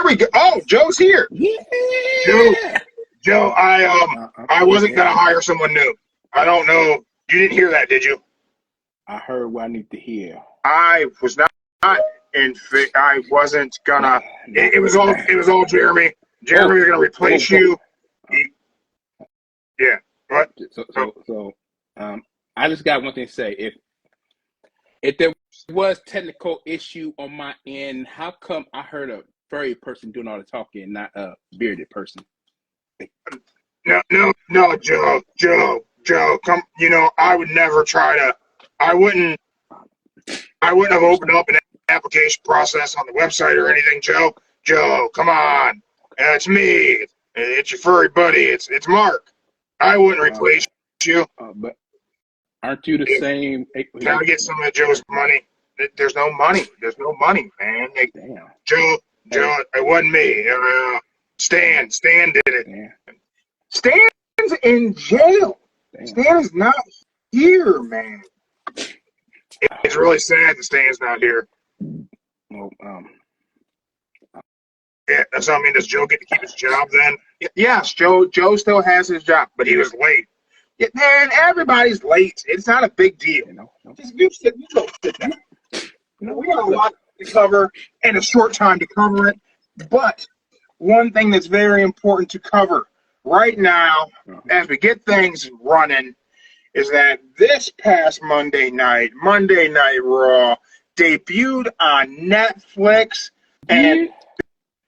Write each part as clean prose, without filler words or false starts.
we go. Oh, Joe's here. Yeah. Joe, I wasn't gonna hire someone new. I don't know. You didn't hear that, did you? I heard what I need to hear. I was not I wasn't gonna. It was all Jeremy. Jeremy was gonna replace you. Yeah. What? So, I just got one thing to say. If there was technical issue on my end, how come I heard a furry person doing all the talking, not a bearded person? No, Joe. Come, I would never try to. I wouldn't have opened up an application process on the website or anything, Joe. Joe, come on. It's me. It's your furry buddy. It's Mark. I wouldn't replace you. But aren't you the same? Can I get some of Joe's money? There's no money. There's no money, man. Damn. Joe, it wasn't me. Stan did it. Damn. Stan's in jail. Damn. Stan is not here, man. It's really sad that Stan's not here. Well, yeah, that's what I mean. Does Joe get to keep his job then? Yes, Joe still has his job, but he was late. Yeah, man, everybody's late. It's not a big deal. Just you sit down. We got a lot to cover and a short time to cover it. But one thing that's very important to cover right now, as we get things running, is that this past Monday Night Raw, debuted on Netflix, and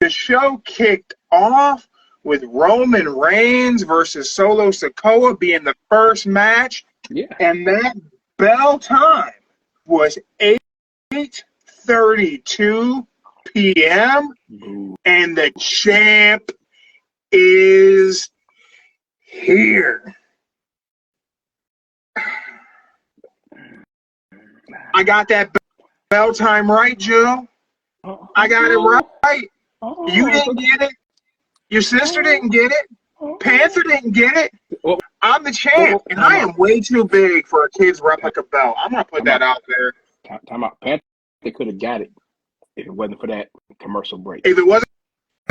the show kicked off with Roman Reigns versus Solo Sikoa being the first match. Yeah. And that bell time was 8:32 p.m. Ooh. And the champ is here. I got that bell time right, Joe. I got it right. You didn't get it. Your sister didn't get it. Panther didn't get it. I'm the champ, and I am way too big for a kid's replica belt. I'm going to put that out there. Time out. Panther could have got it if it wasn't for that commercial break. If it wasn't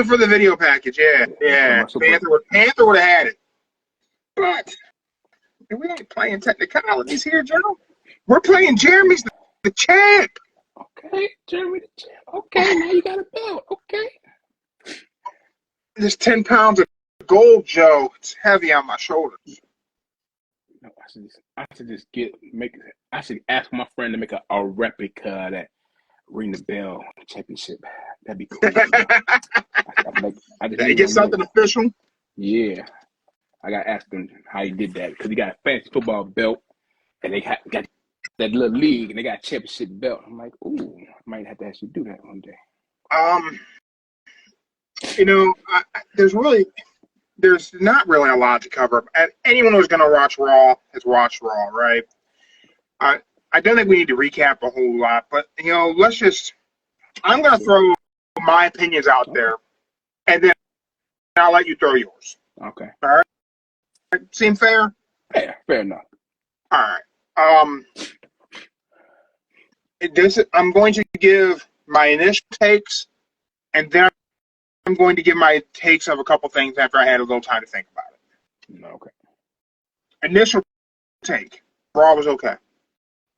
for the video package, yeah. Panther would have had it. But we ain't playing technicalities here, Joe. We're playing Jeremy's the champ. Okay, Jeremy the champ. Okay, now you got a belt. Okay. There's 10 pounds of gold, Joe. It's heavy on my shoulders. No, I should ask my friend to make a replica of that Ring the Bell championship. That'd be cool. Did he get something official? Yeah. I got to ask him how he did that because he got a fantasy football belt and they got that little league and they got a championship belt. I'm like, ooh, I might have to actually do that one day. There's not really a lot to cover. And anyone who's going to watch Raw has watched Raw, right? I don't think we need to recap a whole lot, but, I'm going to throw my opinions out there, and then I'll let you throw yours. Okay. All right? Seem fair? Yeah, fair enough. All right. I'm going to give my initial takes, and then I'm going to give my takes of a couple things after I had a little time to think about it. Okay. Initial take. Raw was okay.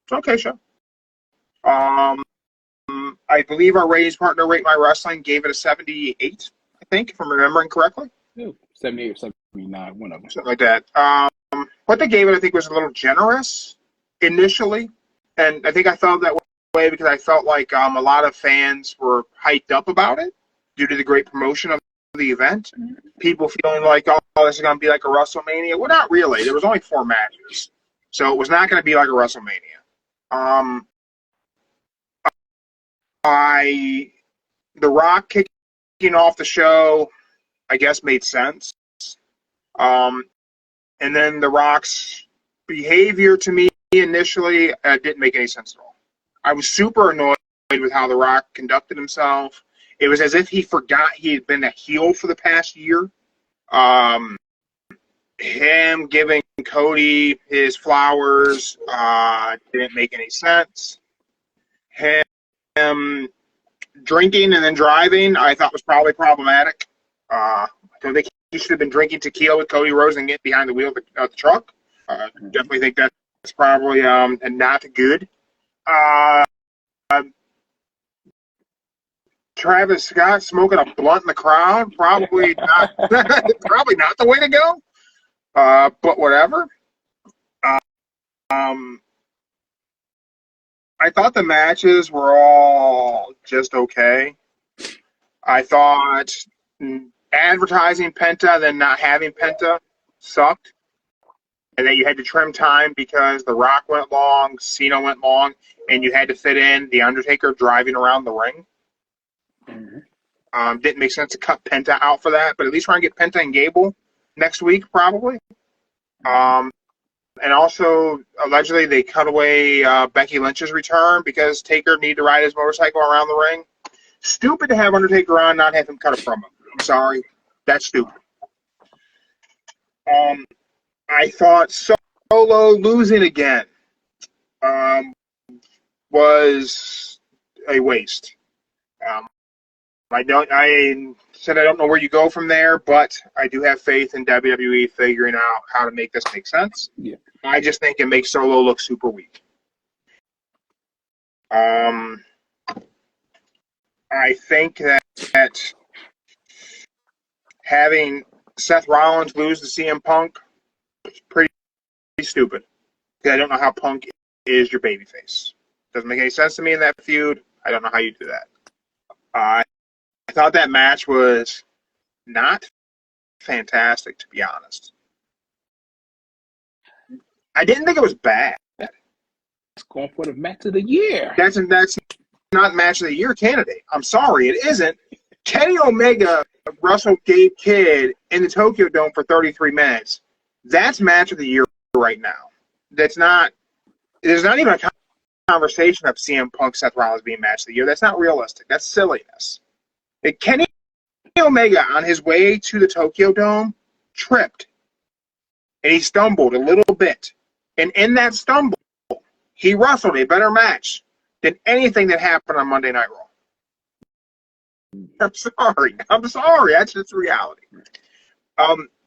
It's okay show. I believe our ratings partner, Rate My Wrestling, gave it a 78, I think, if I'm remembering correctly. 78 or 79, one of them. Something like that. What they gave it, I think, was a little generous initially. And I think I felt that way because I felt like a lot of fans were hyped up about it due to the great promotion of the event. People feeling like, oh, this is going to be like a WrestleMania. Well, not really. There was only 4 matches. So it was not going to be like a WrestleMania. The Rock kicking off the show, I guess, made sense. And then The Rock's behavior to me initially didn't make any sense at all. I was super annoyed with how The Rock conducted himself. It was as if he forgot he had been a heel for the past year. Him giving Cody his flowers didn't make any sense. Him drinking and then driving, I thought was probably problematic. I don't think he should have been drinking tequila with Cody Rhodes and get behind the wheel of the truck. Definitely think that's probably not good. Travis Scott smoking a blunt in the crowd, probably not. Probably not the way to go. But whatever. I thought the matches were all just okay. I thought advertising Penta, then not having Penta sucked. And then you had to trim time because The Rock went long, Cena went long, and you had to fit in The Undertaker driving around the ring. Mm-hmm. Didn't make sense to cut Penta out for that, but at least try and get Penta and Gable next week, probably. And also, allegedly, they cut away Becky Lynch's return because Taker needed to ride his motorcycle around the ring. Stupid to have Undertaker on, not have him cut a promo. I'm sorry. That's stupid. I thought Solo losing again was a waste. I said I don't know where you go from there, but I do have faith in WWE figuring out how to make this make sense. Yeah. I just think it makes Solo look super weak. I think that having Seth Rollins lose to CM Punk is pretty stupid. Because I don't know how Punk is your babyface. Doesn't make any sense to me in that feud. I don't know how you do that. I thought that match was not fantastic, to be honest. I didn't think it was bad. It's going for the match of the year. That's not match of the year candidate. I'm sorry, it isn't. Kenny Omega wrestled Gabe Kidd in the Tokyo Dome for 33 minutes. That's match of the year right now. There's not even a conversation of CM Punk, Seth Rollins being match of the year. That's not realistic. That's silliness. Kenny Omega, on his way to the Tokyo Dome, tripped. And he stumbled a little bit. And in that stumble, he wrestled a better match than anything that happened on Monday Night Raw. I'm sorry. That's just reality.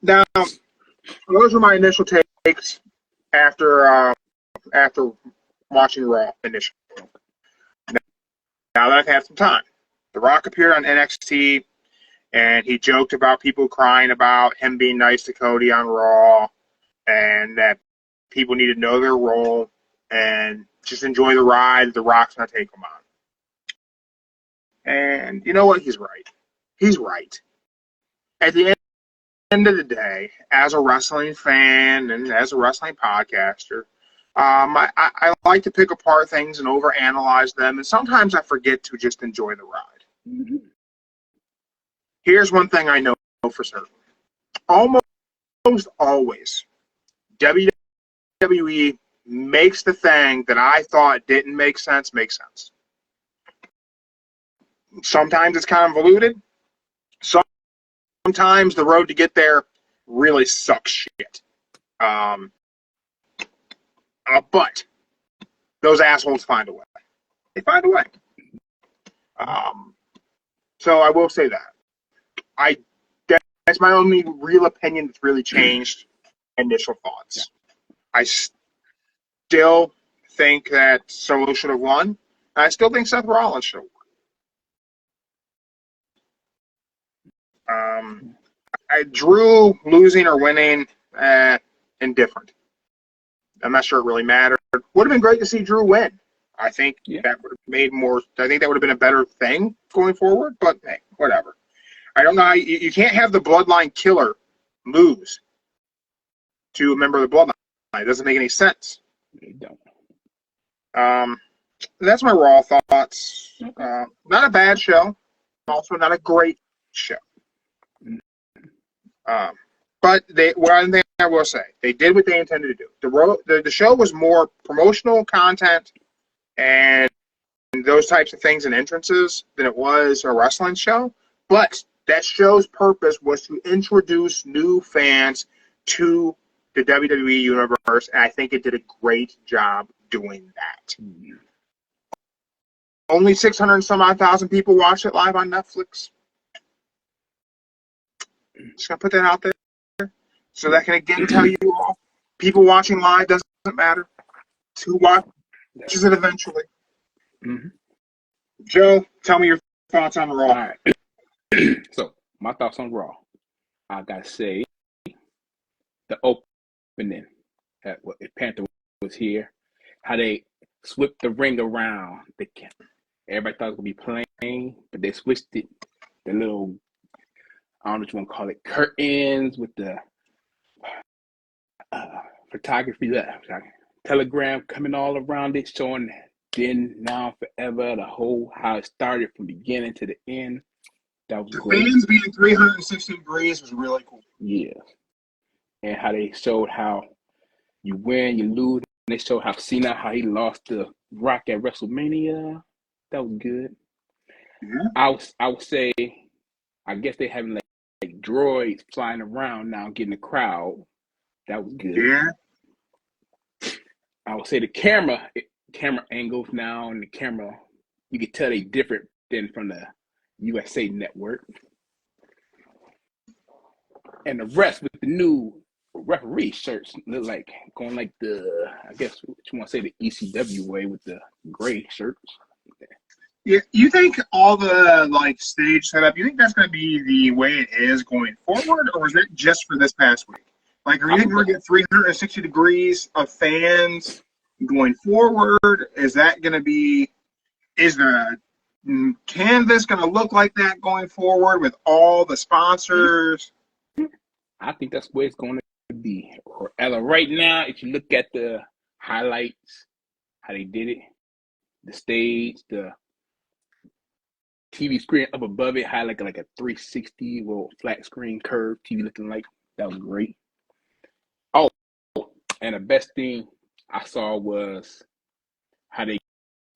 Now, those were my initial takes after watching Raw initially. Now that I've had some time, The Rock appeared on NXT, and he joked about people crying about him being nice to Cody on Raw, and that people need to know their role and just enjoy the ride. The Rock's not taking them on. And you know what? He's right. He's right. At the end of the day, as a wrestling fan and as a wrestling podcaster, I like to pick apart things and overanalyze them, and sometimes I forget to just enjoy the ride. Mm-hmm. Here's one thing I know for certain. Almost always, WWE makes the thing that I thought didn't make sense make sense. Sometimes it's convoluted. Sometimes the road to get there really sucks shit. But those assholes find a way. They find a way. So I will say that. That's my only real opinion that's really changed initial thoughts. Yeah. I still think that Solo should have won. I still think Seth Rollins should have won. Drew losing or winning, indifferent. I'm not sure it really mattered. Would have been great to see Drew win. I think that would have made more. I think that would have been a better thing going forward. But hey, whatever. I don't know how you can't have the Bloodline killer lose to a member of the Bloodline. It doesn't make any sense. They don't. That's my Raw thoughts. Not a bad show. Also not a great show. But one thing I will say, they did what they intended to do. The show was more promotional content and those types of things and entrances than it was a wrestling show. But that show's purpose was to introduce new fans to the WWE Universe, and I think it did a great job doing that. only 600 and some odd thousand people watch it live on Netflix. Just gonna put that out there so that can again tell you all, people watching live doesn't matter. It's who watches it eventually. Mm-hmm. Joe, tell me your thoughts on Raw. All right. So my thoughts on Raw. I gotta say, the opening at what if Panther was here, how they switched the ring around. Everybody thought it was gonna be plain, but they switched it. The little, I don't know what you want to call it, curtains with the photography, telegram coming all around it, showing then, now, forever, the whole, how it started from beginning to the end. That was great. Fans being 360 degrees was really cool. Yeah. And how they showed how you win, you lose. And they showed how Cena, how he lost to Rock at WrestleMania. That was good. Yeah. I would say, I guess they having like droids flying around now, getting the crowd. That was good. Yeah. I would say the camera angles now, and the camera, you can tell they different than from the USA Network. And the rest with the new referee shirts look like going like the, I guess what you want to say, the ECW way with the gray shirts. Yeah, you think all the like stage setup, you think that's going to be the way it is going forward, or is it just for this past week? Like, are you think we're going to get 360 degrees of fans going forward? Is that going to be, is the canvas going to look like that going forward with all the sponsors? I think that's where it's going to be. Or right now, if you look at the highlights, how they did it, the stage, the TV screen up above it had like a 360 little flat screen curve TV looking like. That was great. Oh, and the best thing I saw was how they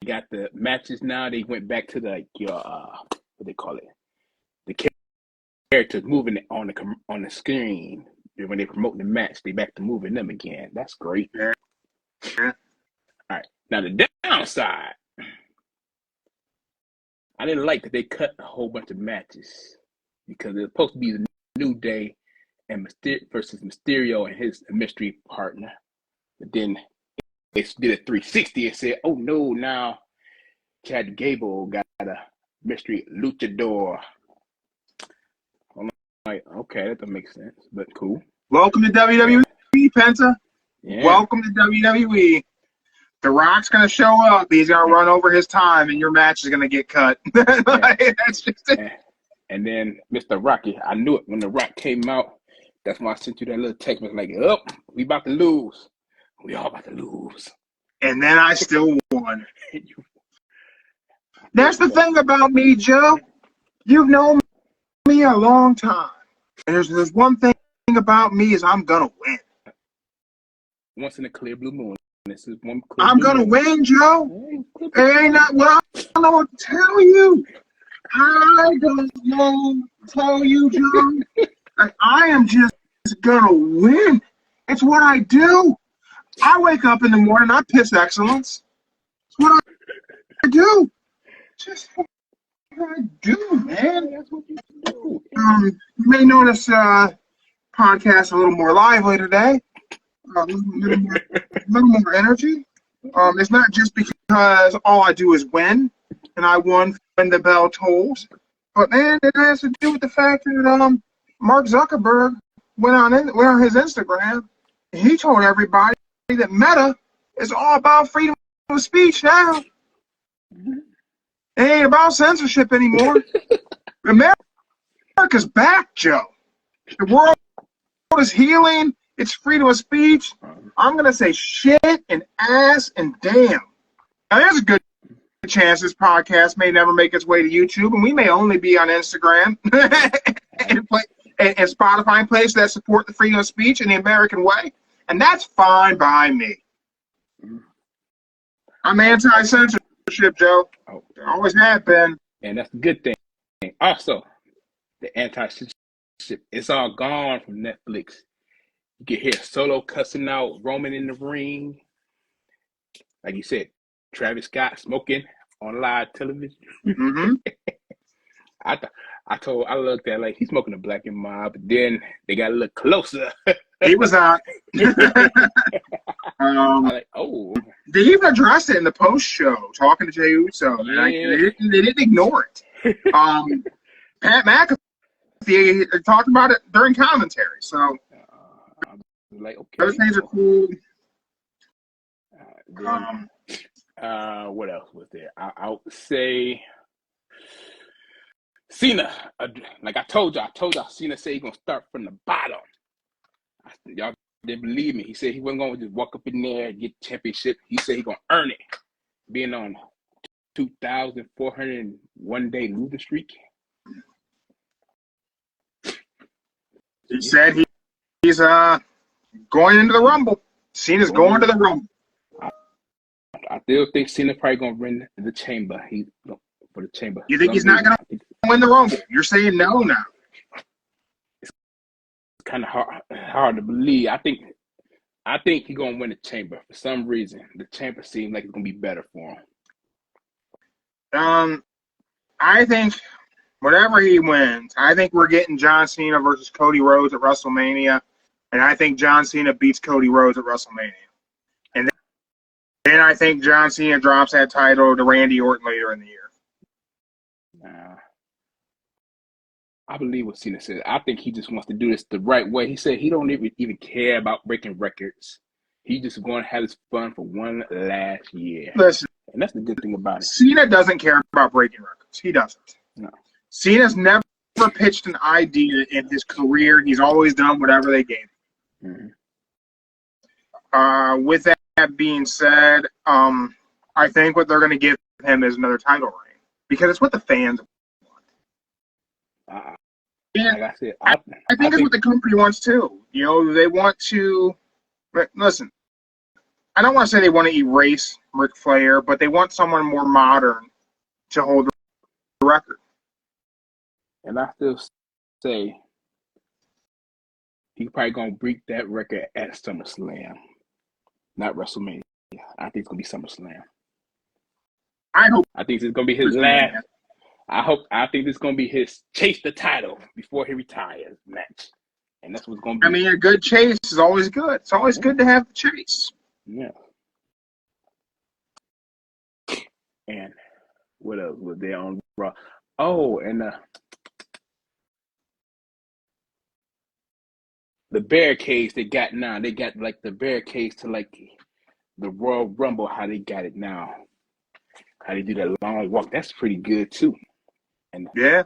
got the matches now. They went back to the what they call it, the characters moving on the screen. When they promote the match, they back to moving them again. That's great. Yeah. All right. Now the downside, I didn't like that they cut a whole bunch of matches because it was supposed to be the New Day and versus Mysterio and his mystery partner. But then they did a 360 and said, oh no, now Chad Gable got a mystery luchador. I'm like, okay, that doesn't make sense, but cool. Welcome to WWE, Penta. Yeah. Welcome to WWE. The Rock's going to show up. He's going to run over his time, and your match is going to get cut. That's just it. And then Mr. Rocky, I knew it when The Rock came out. That's why I sent you that little text message like, oh, we about to lose. We all about to lose. And then I still won. That's the thing about me, Joe. You've known me a long time. And there's one thing about me is I'm going to win. Once in a clear blue moon. This is one I'm going to win, Joe. It ain't not what I don't know what to tell you. I don't know what to tell you, Joe. I am just going to win. It's what I do. I wake up in the morning, I piss excellence. It's what I do. Just what I do, man. That's what you do. You may notice podcast a little more lively today. A little more energy. It's not just because all I do is win, and I won when the bell tolls. But man, it has to do with the fact that Mark Zuckerberg went on his Instagram, and he told everybody that Meta is all about freedom of speech now. It ain't about censorship anymore. America's back, Joe. The world is healing. It's freedom of speech. I'm going to say shit and ass and damn. Now, there's a good chance this podcast may never make its way to YouTube, and we may only be on Instagram and Spotify and places that support the freedom of speech in the American way. And that's fine by me. I'm anti-censorship, Joe. I always have been. And that's a good thing. Also, the anti-censorship, it's all gone from Netflix. You can hear Solo cussing out Roman in the ring. Like you said, Travis Scott smoking on live television. Mm-hmm. I looked at like he's smoking a black and mild, but then they got a little closer. He was out. I'm like, oh. They even addressed it in the post show, talking to Jey Uso. Yeah. They didn't ignore it. Pat McAfee talked about it during commentary. So like, okay, those things are cool. What else was there? I would say Cena. Like I told y'all, Cena said he's gonna start from the bottom. Y'all didn't believe me. He said he wasn't gonna just walk up in there and get the championship. He said he's gonna earn it, being on 2,401 day losing streak. He said he's going into the Rumble. Cena's going to the Rumble. I still think Cena probably gonna win the Chamber. For the Chamber. You think he's not gonna win the Rumble? You're saying no now. It's kind of hard to believe. I think he's gonna win the Chamber for some reason. The Chamber seems like it's gonna be better for him. I think whatever he wins, I think we're getting John Cena versus Cody Rhodes at WrestleMania, and I think John Cena beats Cody Rhodes at WrestleMania. And then I think John Cena drops that title to Randy Orton later in the year. I believe what Cena said. I think he just wants to do this the right way. He said he don't even care about breaking records. He just going to have his fun for one last year. Listen, and that's the good thing about it. Cena doesn't care about breaking records. He doesn't. No. Cena's never pitched an idea in his career. He's always done whatever they gave him. Mm-hmm. With that being said, I think what they're going to give him is another title reign because it's what the fans want. Like I said, I think it's what the company wants too. You know, they want to listen. I don't want to say they want to erase Ric Flair, but they want someone more modern to hold the record. And I still say he's probably gonna break that record at SummerSlam, not WrestleMania. I think it's gonna be SummerSlam. I think it's gonna be his last. I think this is gonna be his chase the title before he retires match, and that's what's gonna be. I mean, a good chase is always good. It's always good to have the chase. Yeah. And what else was there on Raw? Oh, and the barricades they got now. They got like the barricades to like the Royal Rumble. How they got it now? How they do that long walk? That's pretty good too. And yeah.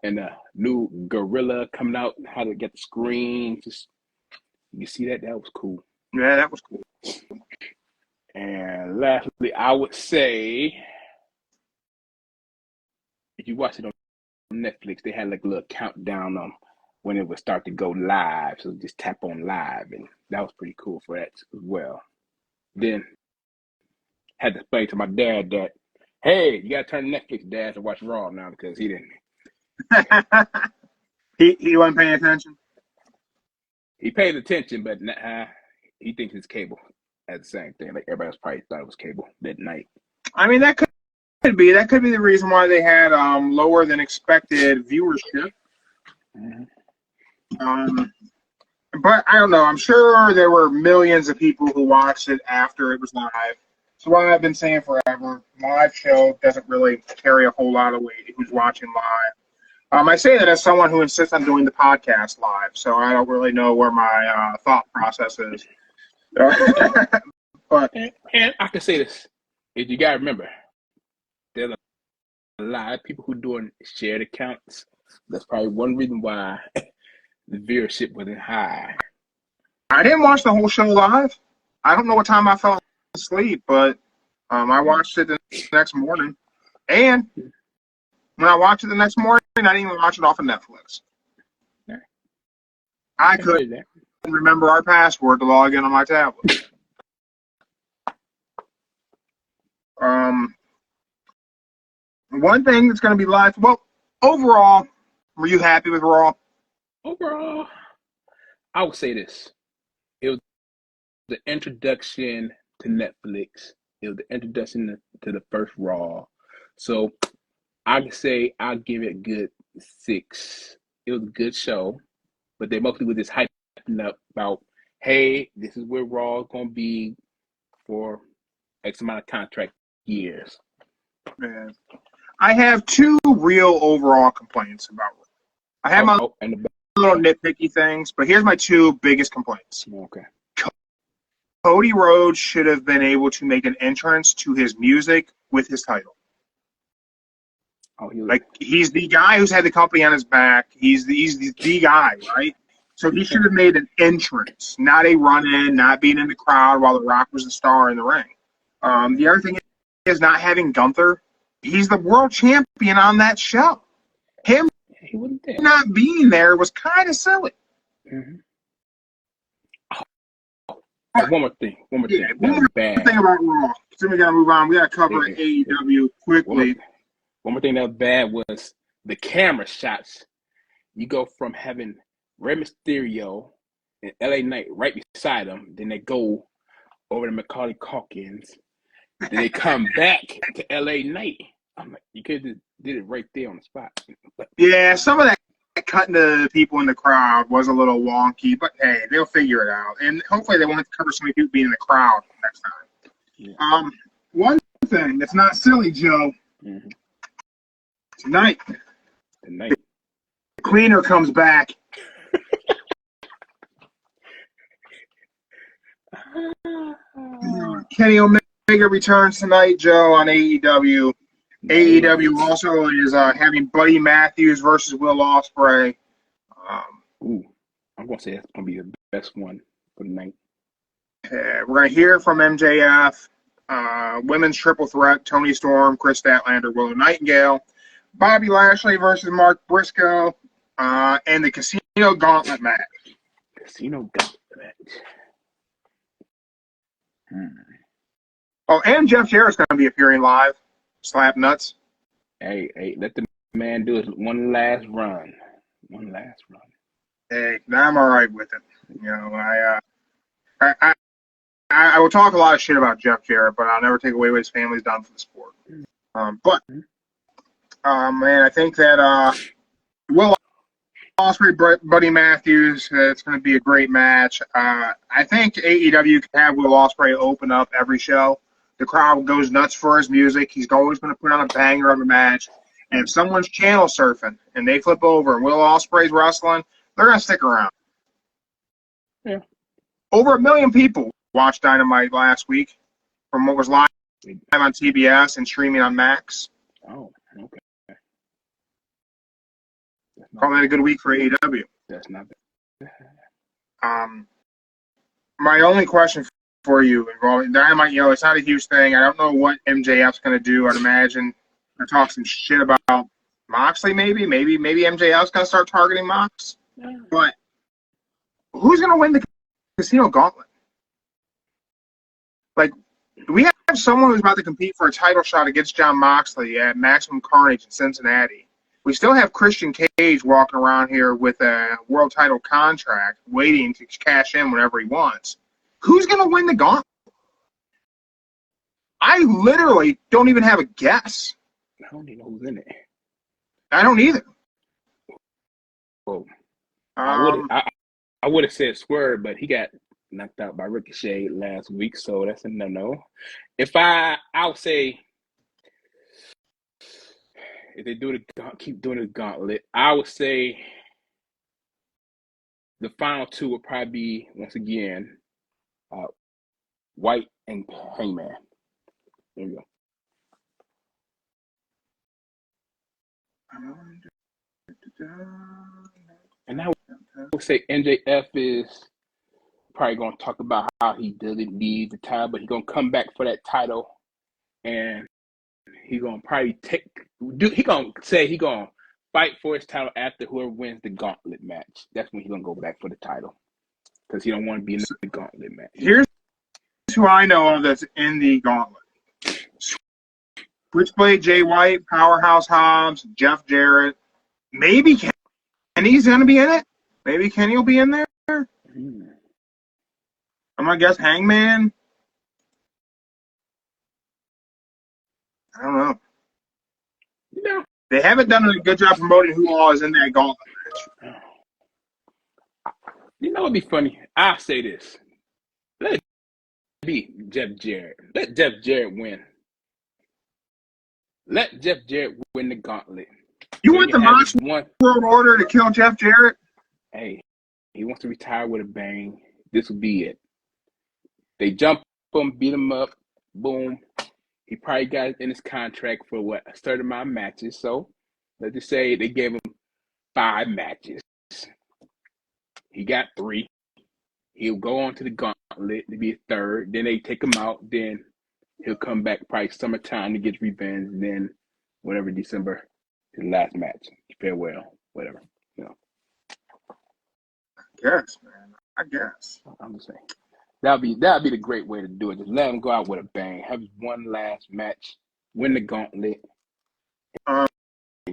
And new gorilla coming out, how to get the screen. Just you see that was cool. Yeah, that was cool. And lastly, I would say if you watch it on Netflix, they had like a little countdown on when it would start to go live. So just tap on live, and that was pretty cool for that as well. Then had to explain to my dad that, hey, you gotta turn Netflix, Dad, to watch Raw now because he didn't. he wasn't paying attention. He paid attention, but he thinks it's cable at the same thing. Like everybody else probably thought it was cable that night. I mean, that could be the reason why they had lower than expected viewership. Mm-hmm. But I don't know. I'm sure there were millions of people who watched it after it was live. That's why I've been saying forever. Live show doesn't really carry a whole lot of weight who's watching live. I say that as someone who insists on doing the podcast live, so I don't really know where my thought process is. But and I can say this: if you gotta remember, there's a lot of people who doing shared accounts. That's probably one reason why the viewership wasn't high. I didn't watch the whole show live. I don't know what time I fell asleep, but I watched it the next morning. And when I watched it the next morning, I didn't even watch it off of Netflix. I couldn't remember our password to log in on my tablet. One thing that's going to be live. Well, overall, were you happy with Raw? Overall, I would say this: it was the introduction to Netflix It was the introduction to the first Raw. So I could say I'll give it a good 6. It was a good show, but they mostly were just hyping up about, hey, this is where Raw is going to be for X amount of contract years. Man. I have 2 real overall complaints about Raw. I have my little nitpicky things, but here's my 2 biggest complaints. Okay. Cody Rhodes should have been able to make an entrance to his music with his title. He's the guy who's had the company on his back. He's the guy, right? So he should have made an entrance, not a run-in, not being in the crowd while The Rock was the star in the ring. The other thing is not having Gunther. He's the world champion on that show. Him not being there was kind of silly. Mm-hmm. One more thing. One more thing about Raw. So we got to move on. We got to cover AEW quickly. One more thing that was bad was the camera shots. You go from having Rey Mysterio and LA Knight right beside them, then they go over to Macaulay Culkins, then they come back to LA Knight. I'm like, you could have did it right there on the spot. Yeah, some of that cutting to people in the crowd was a little wonky, but hey, they'll figure it out. And hopefully they won't have to cover so many people being in the crowd next time. Yeah. One thing that's not silly, Joe. Mm-hmm. Tonight, the cleaner comes back. Kenny Omega returns tonight, Joe, on AEW. AEW also is having Buddy Matthews versus Will Ospreay. I'm going to say that's going to be the best one for the night. We're going to hear from MJF, women's triple threat, Toni Storm, Chris Statlander, Willow Nightingale, Bobby Lashley versus Mark Briscoe, and the Casino Gauntlet match. Casino Gauntlet match. Oh, and Jeff Jarrett's going to be appearing live. Slap nuts. Hey, let the man do his one last run. Hey, I'm all right with it. You know, I will talk a lot of shit about Jeff Jarrett, but I'll never take away what his family's done for the sport. Man, I think that Will Ospreay, Buddy Matthews, it's going to be a great match. I think AEW can have Will Ospreay open up every show. The crowd goes nuts for his music. He's always going to put on a banger of a match. And if someone's channel surfing and they flip over and Will Ospreay's wrestling, they're going to stick around. Yeah. Over 1 million people watched Dynamite last week from what was live on TBS and streaming on Max. Oh, okay. Probably had a good week for AEW. That's not bad. My only question for you involving Dynamite, it's not a huge thing. I don't know what MJF's going to do. I'd imagine they're talking some shit about Moxley, maybe MJF's going to start targeting Mox. Yeah. But who's going to win the Casino Gauntlet? Like, do we have someone who's about to compete for a title shot against Jon Moxley at Maximum Carnage in Cincinnati? We still have Christian Cage walking around here with a world title contract waiting to cash in whenever he wants. Who's going to win the gauntlet? I literally don't even have a guess. I don't even know who's in it. I don't either. Well, I would have said Swerve, but he got knocked out by Ricochet last week, so that's a no-no. If I'll say, if they keep doing the gauntlet, I would say the final 2 will probably be, once again, White and Hangman. There you go. And I would say MJF is probably going to talk about how he doesn't need the title, but he's going to come back for that title, and he's going to probably he's going to say he's going to fight for his title after whoever wins the gauntlet match. That's when he's going to go back for the title because he don't want to be in the gauntlet match. Here's who I know of that's in the gauntlet. Switchblade Jay White, Powerhouse Hobbs, Jeff Jarrett. Maybe Kenny's going to be in it. Maybe Kenny will be in there. I'm going to guess Hangman. I don't know. No. They haven't done a good job promoting who all is in that gauntlet match. You know what'd be funny? I'll say this. Let it be Jeff Jarrett. Let Jeff Jarrett win. Let Jeff Jarrett win the gauntlet. You want the Mox World Order to kill Jeff Jarrett? Hey, he wants to retire with a bang. This will be it. They jump him, beat him up, boom. He probably got in his contract for a certain amount of matches. So let's just say they gave him 5 matches. He got 3. He'll go on to the gauntlet to be a third. Then they take him out. Then he'll come back probably summertime to get revenge. And then whatever, December, his last match. Farewell, whatever. You know. I guess, man. I guess. I'm just saying. That'd be the great way to do it. Just let him go out with a bang. Have one last match. Win the gauntlet. And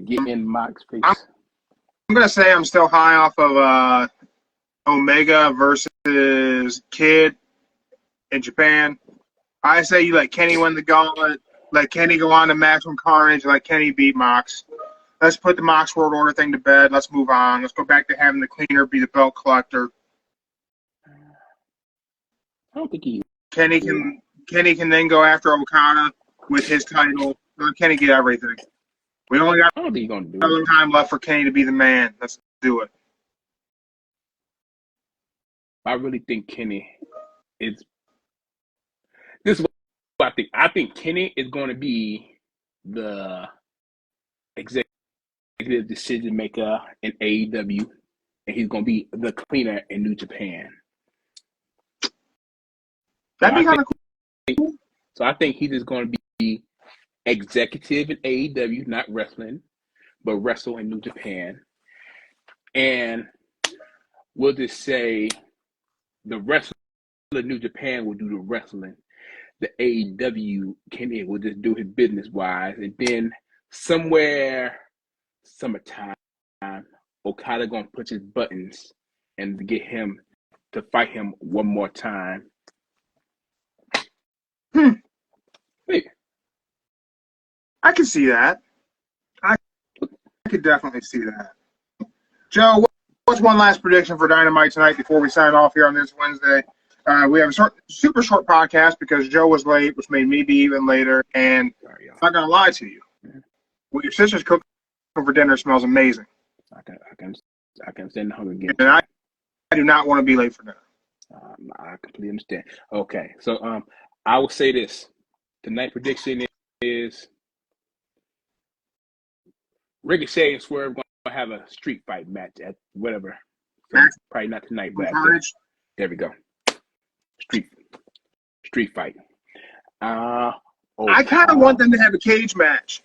get in Mox's face. I'm going to say I'm still high off of Omega versus Kid in Japan. I say you let Kenny win the gauntlet, let Kenny go on to Maximum Carnage, let Kenny beat Mox. Let's put the Mox World Order thing to bed. Let's move on. Let's go back to having the cleaner be the belt collector. I don't think he. Kenny can then go after Okada with his title. Let Kenny get everything. We only got I don't think he's gonna do another time left for Kenny to be the man. Let's do it. I really think Kenny is. This is what I think. I think Kenny is going to be the executive decision maker in AEW, and he's going to be the cleaner in New Japan. That'd be kind of cool. So I think he's just going to be executive in AEW, not wrestling, but wrestle in New Japan. And we'll just say the wrestler in New Japan will do the wrestling. The AEW Kenny will just do his business wise, and then somewhere summertime, Okada gonna push his buttons and get him to fight him one more time. Wait. I can see that. I could definitely see that. Joe, what's one last prediction for Dynamite tonight before we sign off here on this Wednesday? We have a super short podcast because Joe was late, which made me be even later. And I'm not going to lie to you. What your sister's cooking for dinner smells amazing. I can stand the hunger again. And I do not want to be late for dinner. I completely understand. Okay, so I will say this. Tonight's prediction is Ricochet and Swerve going to have a street fight match at whatever. So probably not tonight, but there we go. Street fight. I kind of want them to have a cage match.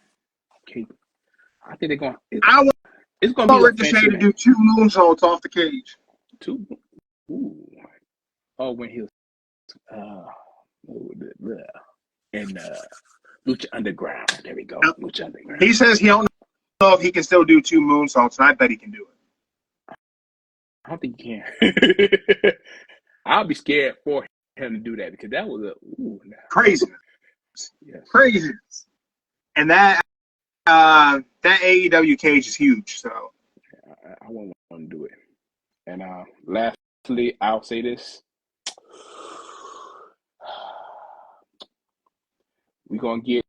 I think they're going. It's going to be Ricochet to do 2 moonsaults off the cage. 2. Ooh. Oh, when he was in Lucha Underground. There we go. Lucha Underground. He says he don't know if he can still do 2 moonsaults, and I bet he can do it. I don't think he can. I'll be scared for him to do that because that was craziness. Yes. Craziness. And that AEW cage is huge. So I won't want to do it. And lastly, I'll say this: we're gonna get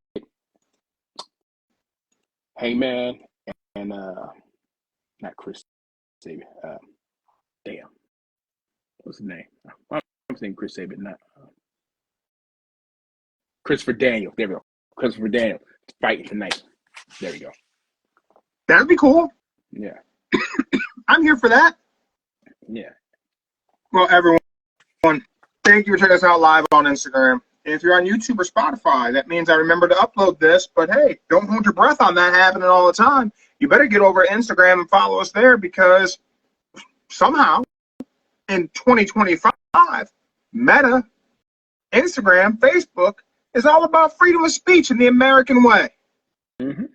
Heyman and not Chris Sabin. Damn. What's his name? I'm saying Chris Sabin, not Christopher Daniels. There we go. Christopher Daniels fighting tonight. There we go. That'd be cool. Yeah. I'm here for that. Yeah. Well, everyone, thank you for checking us out live on Instagram. If you're on YouTube or Spotify, that means I remember to upload this. But hey, don't hold your breath on that happening all the time. You better get over to Instagram and follow us there because somehow in 2025, Meta, Instagram, Facebook is all about freedom of speech in the American way. Mm-hmm.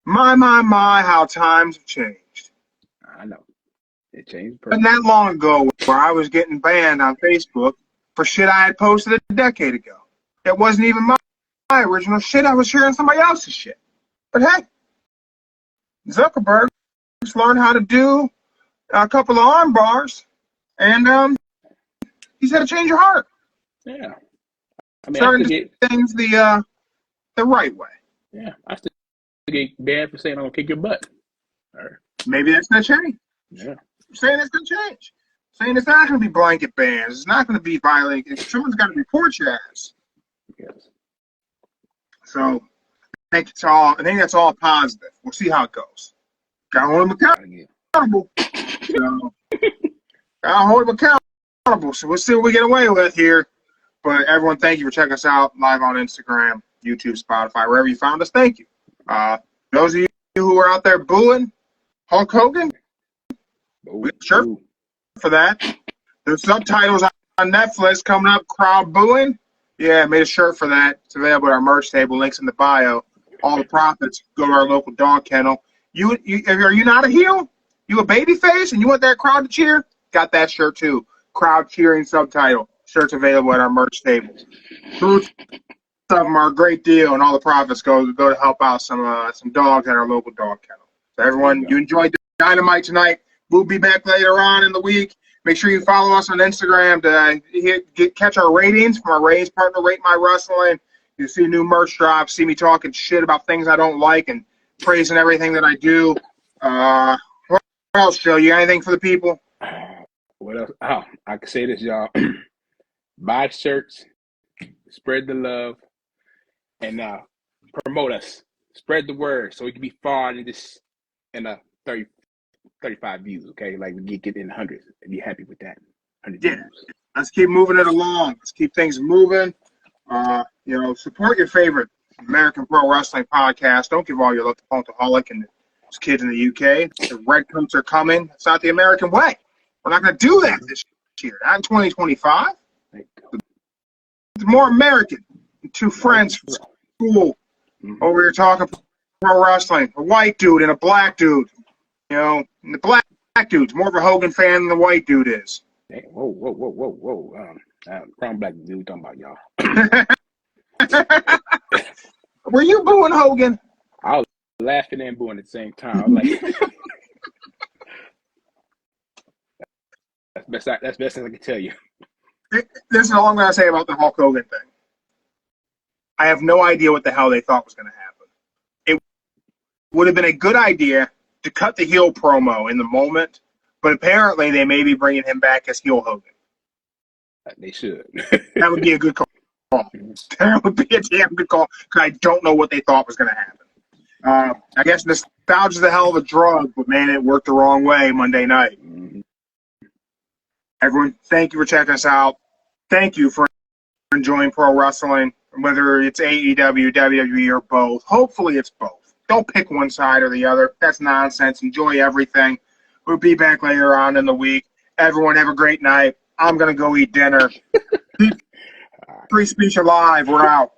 My, how times have changed. I know. It changed. Not that long ago where I was getting banned on Facebook for shit I had posted a decade ago. It wasn't even my original shit. I was sharing somebody else's shit. But hey, Zuckerberg learned how to do a couple of arm bars, and he's had to change your heart. Yeah. I mean, starting to do things the right way. Yeah, I still get banned for saying I'm gonna kick your butt. Maybe that's gonna change. Yeah. I'm saying it's gonna change. I'm saying it's not gonna be blanket bans. It's not gonna be violating. Someone's got to report your ass. Yes. So I think that's all positive. We'll see how it goes. Gotta hold him accountable. So, gotta hold him accountable. So we'll see what we get away with here. But everyone, thank you for checking us out live on Instagram, YouTube, Spotify, wherever you found us. Thank you. Those of you who are out there booing Hulk Hogan, we have a shirt for that. The subtitles on Netflix coming up, crowd booing. Yeah, made a shirt for that. It's available at our merch table. Links in the bio. All the profits go to our local dog kennel. Are you not a heel? You a baby face and you want that crowd to cheer? Got that shirt too. Crowd cheering subtitle. Shirts available at our merch table. Some of them are a great deal, and all the profits go to help out some dogs at our local dog kennel. So everyone, you enjoyed Dynamite tonight. We'll be back later on in the week. Make sure you follow us on Instagram to catch our ratings from our ratings partner, Rate My Wrestling. You see new merch drops, see me talking shit about things I don't like and praising everything that I do. What else, Joe? You got anything for the people? What else? Oh, I can say this, y'all. Buy shirts, spread the love, and promote us. Spread the word so we can be far in this 35 views, okay? Like we get in the hundreds and be happy with that. 100 views. Let's keep moving it along. Let's keep things moving. Support your favorite American Pro Wrestling podcast. Don't give all your love to Punkaholic and those kids in the UK. The Redcoats are coming. It's not the American way. We're not going to do that this year. Not in 2025. It's more American. Two friends from school over here talking pro wrestling. A white dude and a black dude. And the black dude's more of a Hogan fan than the white dude is. Hey, whoa. Wrong black dude talking about y'all. Were you booing Hogan? I was laughing and booing at the same time. I was like, that's best thing I can tell you. This is all I'm going to say about the Hulk Hogan thing. I have no idea what the hell they thought was going to happen. It would have been a good idea to cut the heel promo in the moment, but apparently they may be bringing him back as heel Hogan. They should. That would be a good call. That would be a damn good call because I don't know what they thought was going to happen. I guess nostalgia is a hell of a drug, but man, it worked the wrong way Monday night. Mm-hmm. Everyone, thank you for checking us out. Thank you for enjoying pro wrestling, whether it's AEW, WWE, or both. Hopefully it's both. Don't pick one side or the other. That's nonsense. Enjoy everything. We'll be back later on in the week. Everyone have a great night. I'm going to go eat dinner. Free Speech Alive. We're out.